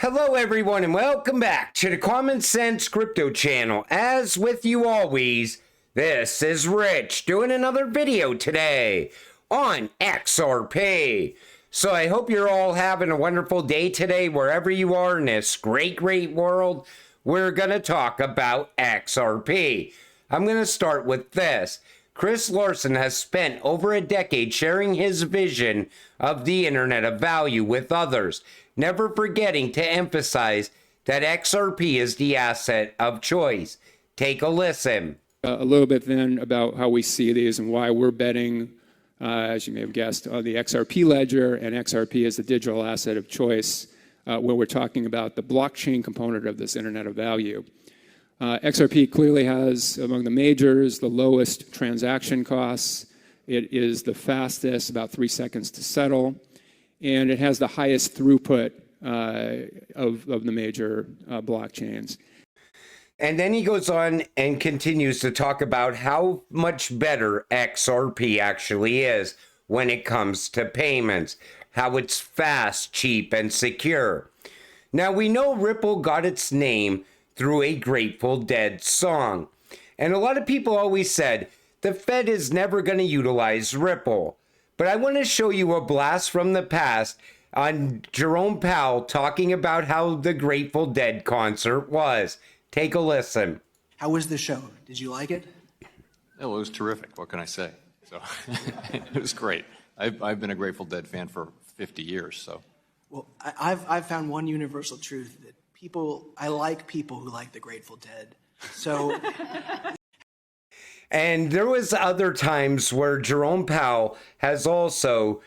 Hello everyone and welcome back to the Common Sense Crypto channel. As with you always, this is Rich doing another video today on XRP. So I hope you're all having a wonderful day today wherever you are in this great world. We're going to talk about XRP. I'm going to start with this. Chris Larsen has spent over a decade sharing his vision of the Internet of Value with others, never forgetting to emphasize that XRP is the asset of choice. Take a listen. A little bit then about how we see these and why we're betting, as you may have guessed, on the XRP ledger, and XRP is the digital asset of choice, where we're talking about the blockchain component of this Internet of Value. XRP clearly has, among the majors, the lowest transaction costs. It is the fastest, about 3 seconds to settle, and it has the highest throughput of the major blockchains. And then he goes on and continues to talk about how much better XRP actually is when it comes to payments, how it's fast, cheap, and secure. Now, we know Ripple got its name through a Grateful Dead song. And a lot of people always said, the Fed is never going to utilize Ripple. But I want to show you a blast from the past on Jerome Powell talking about how the Grateful Dead concert was. Take a listen. How was the show? Did you like it? Oh, it was terrific. What can I say? So it was great. I've been a Grateful Dead fan for 50 years. So, well, I've found one universal truth that I like people who like the Grateful Dead. So, and there was other times where Jerome Powell has also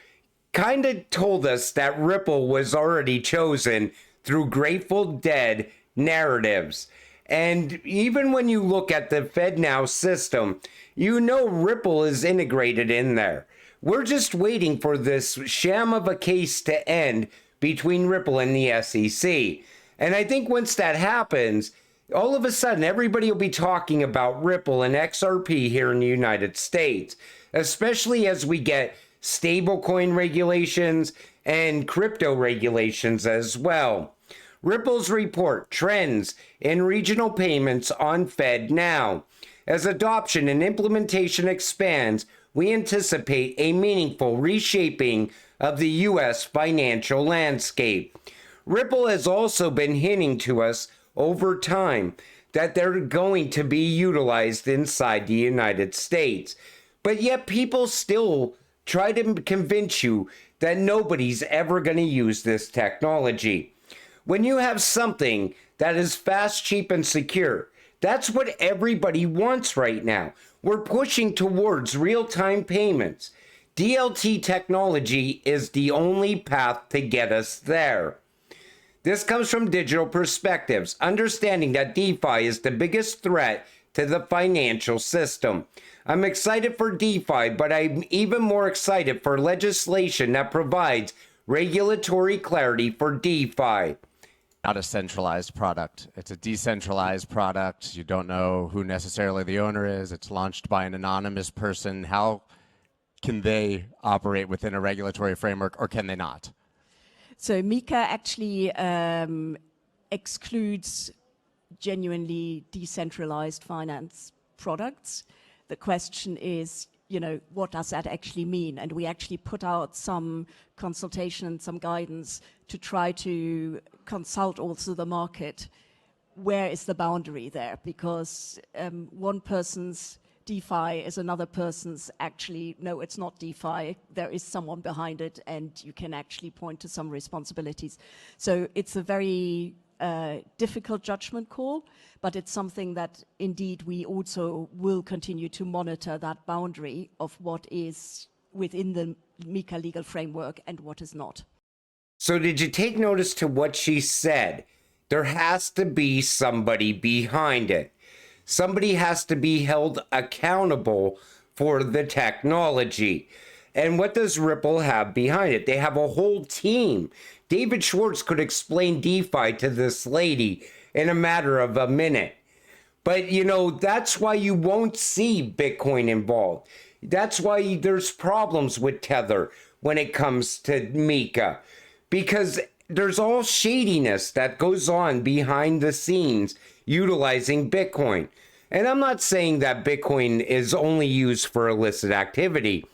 kind of told us that Ripple was already chosen through Grateful Dead narratives. And even when you look at the FedNow system, you know Ripple is integrated in there. We're just waiting for this sham of a case to end between Ripple and the SEC. And I think once that happens, all of a sudden everybody will be talking about Ripple and XRP here in the United States, especially as we get stablecoin regulations and crypto regulations as well. Ripple's report trends in regional payments on FedNow. As adoption and implementation expands, we anticipate a meaningful reshaping of the U.S. financial landscape. Ripple has also been hinting to us over time that they're going to be utilized inside the United States. But yet people still try to convince you that nobody's ever going to use this technology. When you have something that is fast, cheap, and secure, that's what everybody wants right now. We're pushing towards real-time payments. DLT technology is the only path to get us there. This comes from Digital Perspectives, understanding that DeFi is the biggest threat to the financial system. I'm excited for DeFi, but I'm even more excited for legislation that provides regulatory clarity for DeFi. Not a centralized product. It's a decentralized product. You don't know who necessarily the owner is. It's launched by an anonymous person. How can they operate within a regulatory framework, or can they not? So MiCA actually excludes genuinely decentralized finance products. The question is, what does that actually mean? And we actually put out some consultation, some guidance to try to consult also the market. Where is the boundary there? Because one person's DeFi is another person's actually, no, it's not DeFi. There is someone behind it, and you can actually point to some responsibilities. So it's a very difficult judgment call, but it's something that indeed we also will continue to monitor, that boundary of what is within the MiCA legal framework and what is not. So did you take notice to what she said? There has to be somebody behind it. Somebody has to be held accountable for the technology. And what does Ripple have behind it? They have a whole team. David Schwartz could explain DeFi to this lady in a matter of a minute. But, that's why you won't see Bitcoin involved. That's why there's problems with Tether when it comes to MiCA. Because there's all shadiness that goes on behind the scenes utilizing Bitcoin. And I'm not saying that Bitcoin is only used for illicit activity,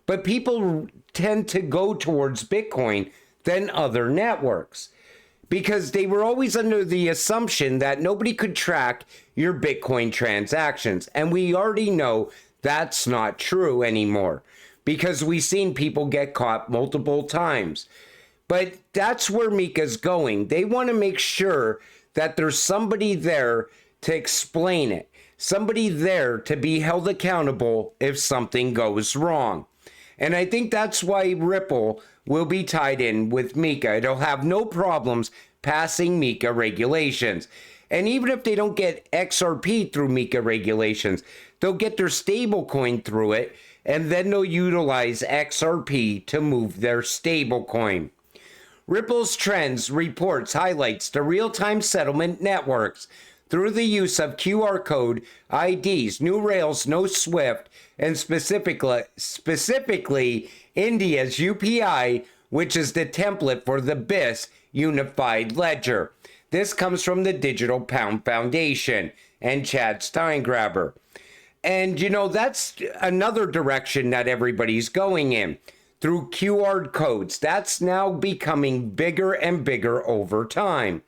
but people tend to go towards Bitcoin than other networks because they were always under the assumption that nobody could track your Bitcoin transactions. And we already know that's not true anymore because we've seen people get caught multiple times. But that's where Mika's going. They want to make sure that there's somebody there to explain it, somebody there to be held accountable if something goes wrong. And I think that's why Ripple will be tied in with Mika. It'll have no problems passing Mika regulations. And even if they don't get XRP through Mika regulations, they'll get their stablecoin through it, and then they'll utilize XRP to move their stablecoin. Ripple's Trends reports highlights the real-time settlement networks through the use of QR code IDs, new rails, no SWIFT, and specifically India's UPI, which is the template for the BIS unified ledger. This comes from the Digital Pound Foundation and Chad Steingraber. And you know, that's another direction that everybody's going in. Through QR codes. That's now becoming bigger and bigger over time.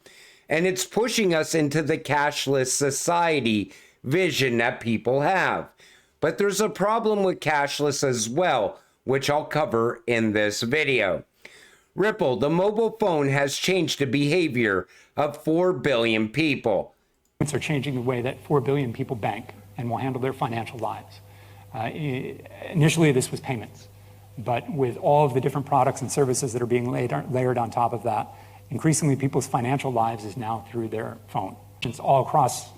And it's pushing us into the cashless society vision that people have. But there's a problem with cashless as well, which I'll cover in this video. Ripple, the mobile phone, has changed the behavior of 4 billion people. It's are changing the way that 4 billion people bank and will handle their financial lives. Initially, this was payments. But with all of the different products and services that are being layered on top of that, increasingly people's financial lives is now through their phone. It's all across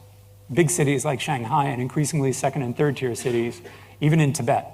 big cities like Shanghai and increasingly second and third tier cities, even in Tibet,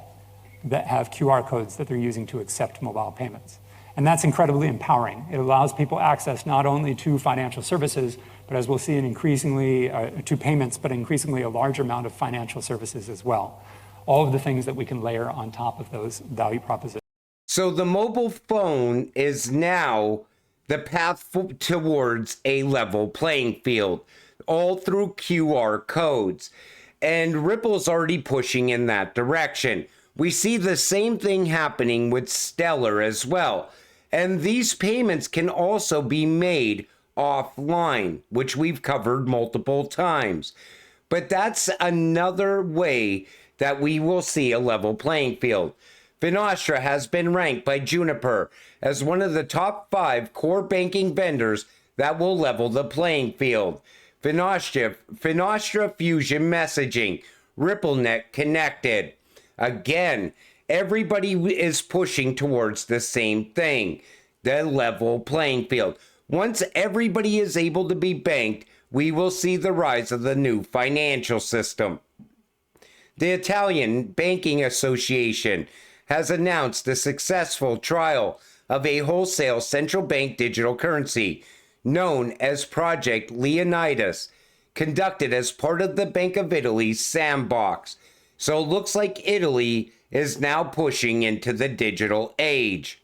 that have QR codes that they're using to accept mobile payments. And that's incredibly empowering. It allows people access not only to financial services, but as we'll see, increasingly to payments, but increasingly a larger amount of financial services as well. All of the things that we can layer on top of those value propositions. So the mobile phone is now the path towards a level playing field, all through QR codes. And Ripple's already pushing in that direction. We see the same thing happening with Stellar as well. And these payments can also be made offline, which we've covered multiple times. But that's another way that we will see a level playing field. Finastra has been ranked by Juniper as one of the top 5 core banking vendors that will level the playing field. Finastra Fusion Messaging, RippleNet Connected. Again, everybody is pushing towards the same thing, the level playing field. Once everybody is able to be banked, we will see the rise of the new financial system. The Italian Banking Association has announced the successful trial of a wholesale central bank digital currency known as Project Leonidas, conducted as part of the Bank of Italy's sandbox. So it looks like Italy is now pushing into the digital age.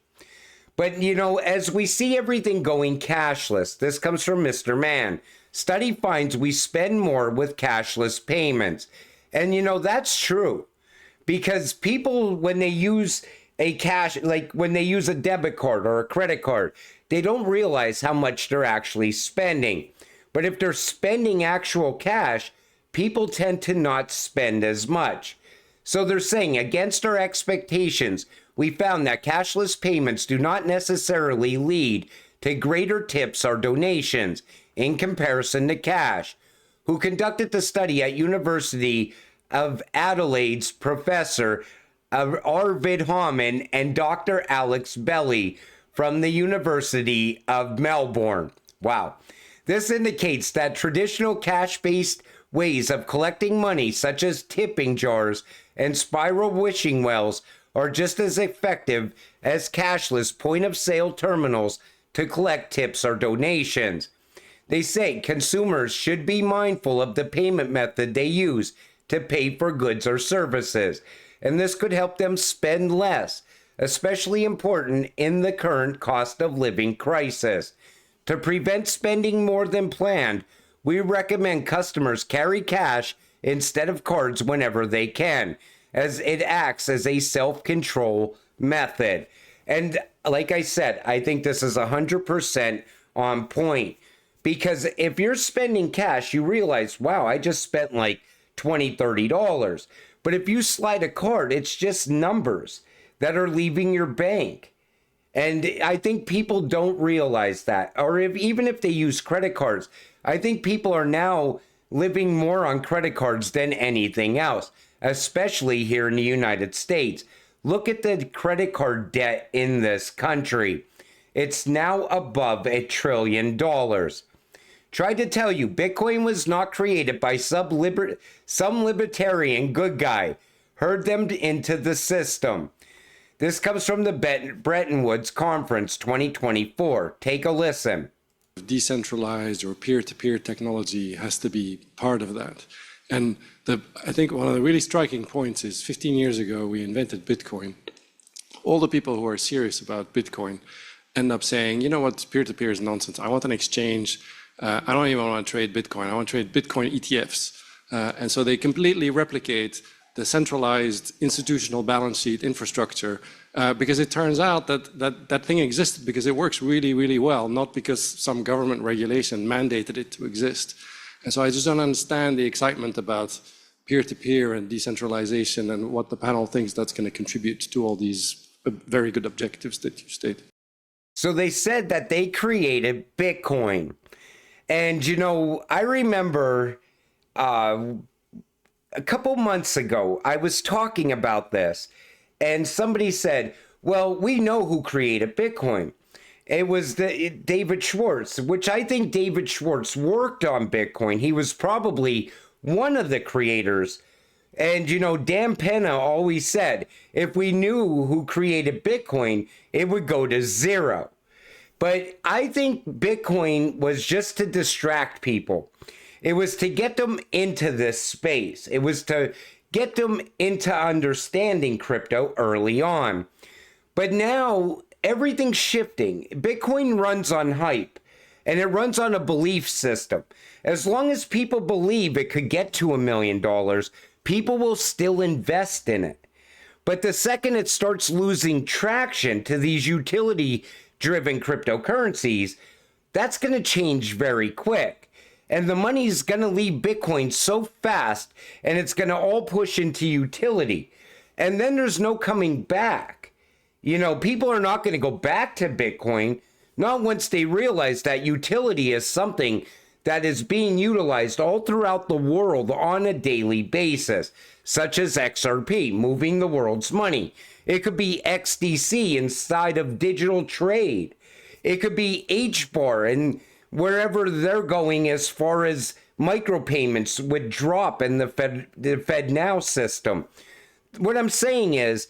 But you know, as we see everything going cashless, this comes from Mr. Mann. Study finds we spend more with cashless payments. And you know, that's true because people, when they use a cash, like when they use a debit card or a credit card, they don't realize how much they're actually spending. But if they're spending actual cash, people tend to not spend as much. So they're saying, against our expectations, we found that cashless payments do not necessarily lead to greater tips or donations in comparison to cash. Who conducted the study at University of Adelaide's professor Arvid Hamann and Dr. Alex Belly from the University of Melbourne. Wow. This indicates that traditional cash-based ways of collecting money, such as tipping jars and spiral wishing wells, are just as effective as cashless point-of-sale terminals to collect tips or donations. They say consumers should be mindful of the payment method they use to pay for goods or services, and this could help them spend less, especially important in the current cost of living crisis. To prevent spending more than planned, we recommend customers carry cash instead of cards whenever they can, as it acts as a self-control method. And like I said, I think this is 100% on point, because if you're spending cash, you realize, wow, I just spent like $20, $30. But if you slide a card, it's just numbers that are leaving your bank. And I think people don't realize that. Or even if they use credit cards, I think people are now living more on credit cards than anything else, especially here in the United States. Look at the credit card debt in this country. It's now above $1 trillion. Tried to tell you, Bitcoin was not created by some libertarian good guy. Herd them into the system. This comes from the Bretton Woods Conference 2024. Take a listen. Decentralized or peer-to-peer technology has to be part of that. And I think one of the really striking points is 15 years ago, we invented Bitcoin. All the people who are serious about Bitcoin end up saying, you know what, peer-to-peer is nonsense. I want an exchange. I don't even want to trade Bitcoin. I want to trade Bitcoin ETFs. And so they completely replicate the centralized institutional balance sheet infrastructure, because it turns out that thing existed because it works really, really well, not because some government regulation mandated it to exist. And so I just don't understand the excitement about peer-to-peer and decentralization and what the panel thinks that's going to contribute to all these very good objectives that you stated. So they said that they created Bitcoin. And, you know, I remember a couple months ago, I was talking about this, and somebody said, well, we know who created Bitcoin. It was David Schwartz, which I think David Schwartz worked on Bitcoin. He was probably one of the creators. And, you know, Dan Penna always said, if we knew who created Bitcoin, it would go to zero. But I think Bitcoin was just to distract people. It was to get them into this space. It was to get them into understanding crypto early on. But now everything's shifting. Bitcoin runs on hype, and it runs on a belief system. As long as people believe it could get to $1 million, people will still invest in it. But the second it starts losing traction to these utility-driven cryptocurrencies, that's going to change very quick. And the money's going to leave Bitcoin so fast, and it's going to all push into utility. And then there's no coming back. You know, people are not going to go back to Bitcoin, not once they realize that utility is something that is being utilized all throughout the world on a daily basis, such as XRP, moving the world's money. It could be XDC inside of digital trade. It could be HBAR and wherever they're going as far as micropayments would drop in the FedNow system. What I'm saying is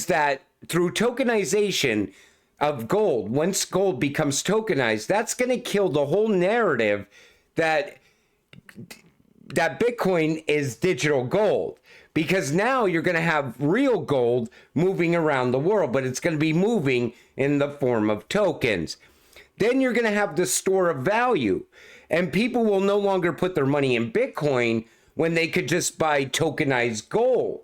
that through tokenization of gold, once gold becomes tokenized, that's going to kill the whole narrative that Bitcoin is digital gold. Because now you're going to have real gold moving around the world, but it's going to be moving in the form of tokens. Then you're going to have the store of value, and people will no longer put their money in Bitcoin when they could just buy tokenized gold.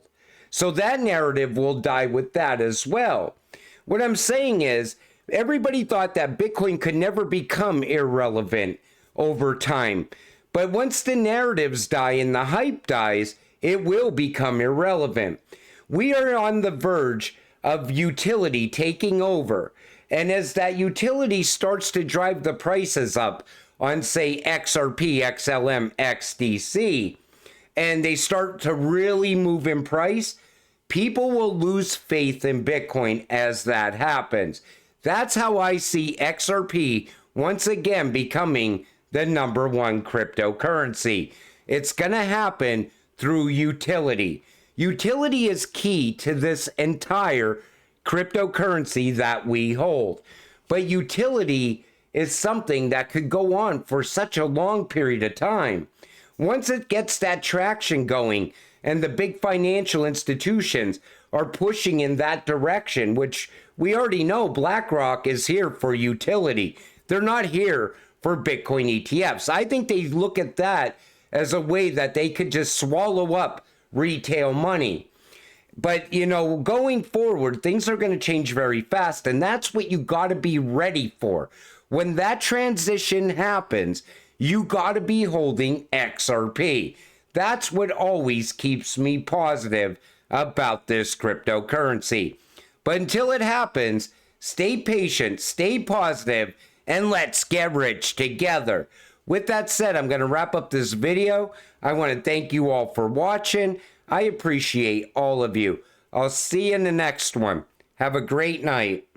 So that narrative will die with that as well. What I'm saying is, everybody thought that Bitcoin could never become irrelevant over time. But once the narratives die and the hype dies, it will become irrelevant. We are on the verge of utility taking over. And as that utility starts to drive the prices up on, say, XRP, XLM, XDC, and they start to really move in price, people will lose faith in Bitcoin as that happens. That's how I see XRP once again becoming the #1 cryptocurrency. It's going to happen through utility. Utility is key to this entire cryptocurrency that we hold. But utility is something that could go on for such a long period of time. Once it gets that traction going and the big financial institutions are pushing in that direction, which we already know BlackRock is here for utility. They're not here for Bitcoin ETFs. I think they look at that as a way that they could just swallow up retail money. But, you know, going forward, things are going to change very fast. And that's what you got to be ready for. When that transition happens, you got to be holding XRP. That's what always keeps me positive about this cryptocurrency. But until it happens, stay patient, stay positive, and let's get rich together. With that said, I'm going to wrap up this video. I want to thank you all for watching. I appreciate all of you. I'll see you in the next one. Have a great night.